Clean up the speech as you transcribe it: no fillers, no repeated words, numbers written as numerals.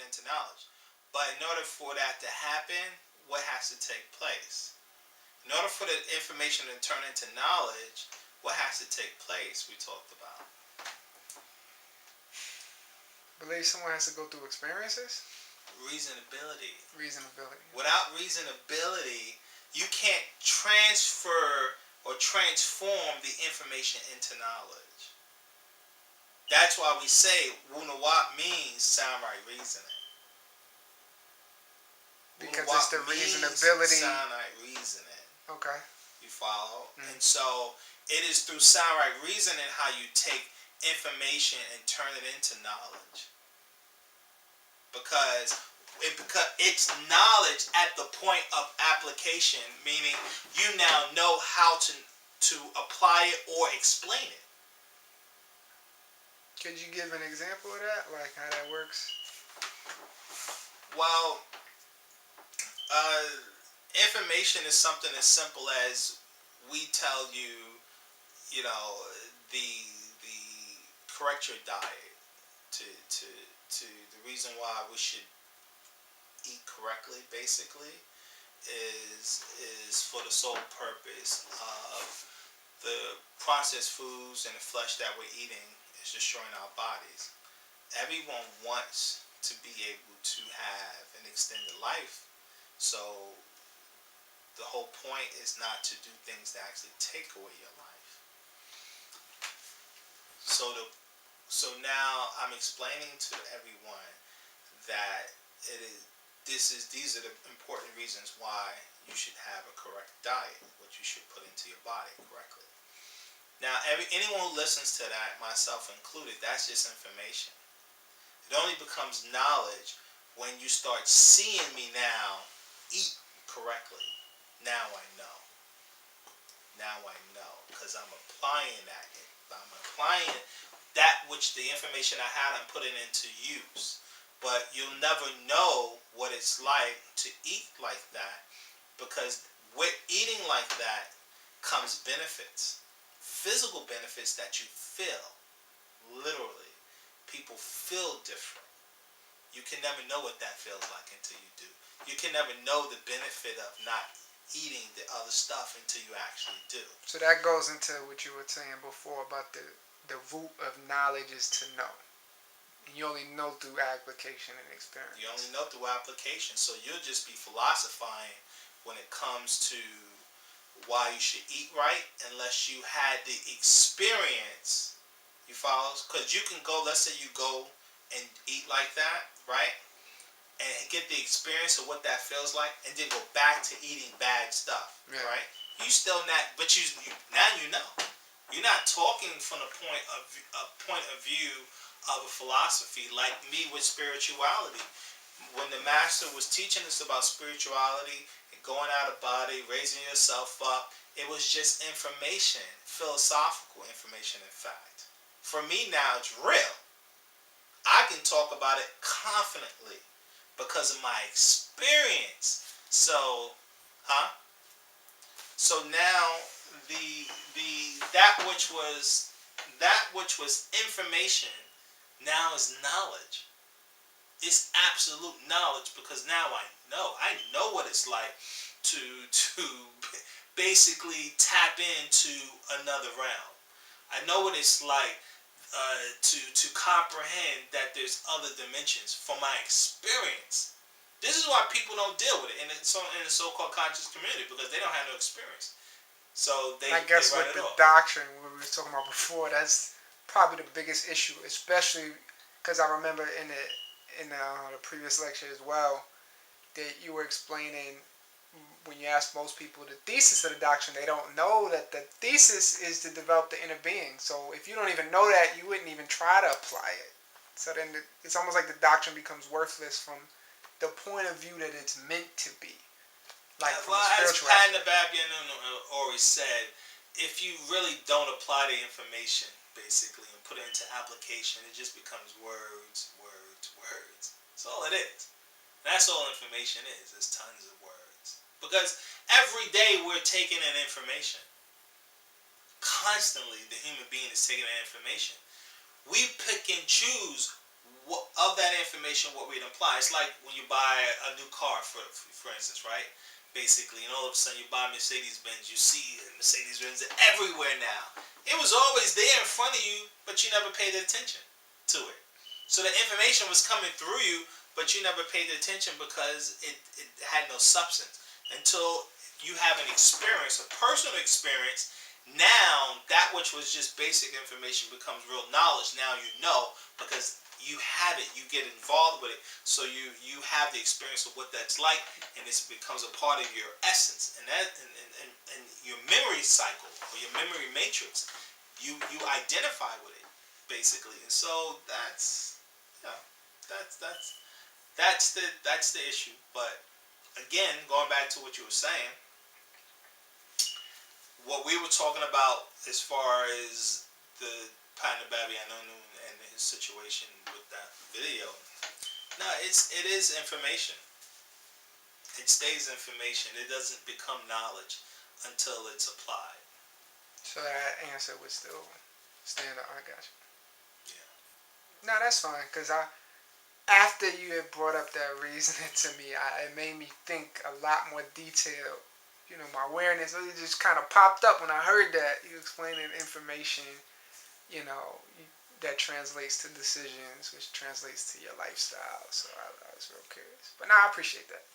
into knowledge. But in order for that to happen, what has to take place? In order for the information to turn into knowledge, what has to take place? We talked about. Believe someone has to go through experiences? Reasonability. Reasonability. Without reasonability, you can't transfer or transform the information into knowledge. That's why we say Wunawap means sound right reasoning. Because it's the reasonability. Sound right reasoning. Okay. You follow? Mm-hmm. And so it is through sound right reasoning how you take information and turn it into knowledge. Because it's knowledge at the point of application, meaning you now know how to apply it or explain it. Could you give an example of that, like how that works? Well, information is something as simple as we tell you, the correct your diet to the reason why we should eat correctly, basically, is for the sole purpose of the processed foods and the flesh that we're eating is destroying our bodies. Everyone wants to be able to have an extended life, so the whole point is not to do things that actually take away your life. So now I'm explaining to everyone that these are the important reasons why you should have a correct diet, what you should put into your body correctly. Now, anyone who listens to that, myself included, that's just information. It only becomes knowledge when you start seeing me now eat correctly. Now I know. Because I'm applying that. I'm applying that which the information I had, I'm putting into use. But you'll never know what it's like to eat like that, because with eating like that comes benefits. Physical benefits that you feel. Literally. People feel different. You can never know what that feels like until you do. You can never know the benefit of not eating the other stuff until you actually do. So that goes into what you were saying before about the root of knowledge is to know. And you only know through application and experience. You only know through application. So you'll just be philosophizing when it comes to why you should eat right unless you had the experience. You follow? Because you can go, let's say you go and eat like that, right? And get the experience of what that feels like, and then go back to eating bad stuff, yeah. Right? You still not, but now you know. You're not talking from a point of view of a philosophy like me with spirituality. When the master was teaching us about spirituality and going out of body, raising yourself up, it was just information, philosophical information, in fact. For me now, it's real. I can talk about it confidently because of my experience. So now that which was information now is knowledge. It's absolute knowledge because now I know what it's like to basically tap into another realm. I know what it's like to comprehend that there's other dimensions from my experience. This is why people don't deal with it in the so-called conscious community, because they don't have no experience. So I guess with the doctrine we were talking about before, that's probably the biggest issue, especially because I remember in the previous lecture as well that you were explaining when you ask most people the thesis of the doctrine, they don't know that the thesis is to develop the inner being. So if you don't even know that, you wouldn't even try to apply it. So then it's almost like the doctrine becomes worthless from the point of view that it's meant to be. Like from a spiritual as Pat Nababian always said, if you really don't apply the information, basically, and put it into application, it just becomes words. That's all it is. That's all information is. There's tons of words. Because every day we're taking in information. Constantly, the human being is taking in information. We pick and choose of that information, what we'd imply. It's like when you buy a new car, for instance, right? Basically, and all of a sudden you buy Mercedes Benz. You see Mercedes Benz everywhere now. It was always there in front of you, but you never paid attention to it. So the information was coming through you, but you never paid attention because it had no substance until you have an experience, a personal experience. Now that which was just basic information becomes real knowledge. Now you know because you have it, you get involved with it, so you have the experience of what that's like, and it becomes a part of your essence, and that and your memory cycle or your memory matrix, you identify with it basically, and so that's that's the issue. But again, going back to what you were saying, what we were talking about as far as the Patna Babiano and his situation with that video. No, it is information. It stays information. It doesn't become knowledge until it's applied. So that answer would still stand up. I got you. Yeah. No, that's fine. Cause after you had brought up that reasoning to me, it made me think a lot more detailed. You know, my awareness really just kind of popped up when I heard that you explaining information. You know, that translates to decisions, which translates to your lifestyle. So I was real curious. But now I appreciate that.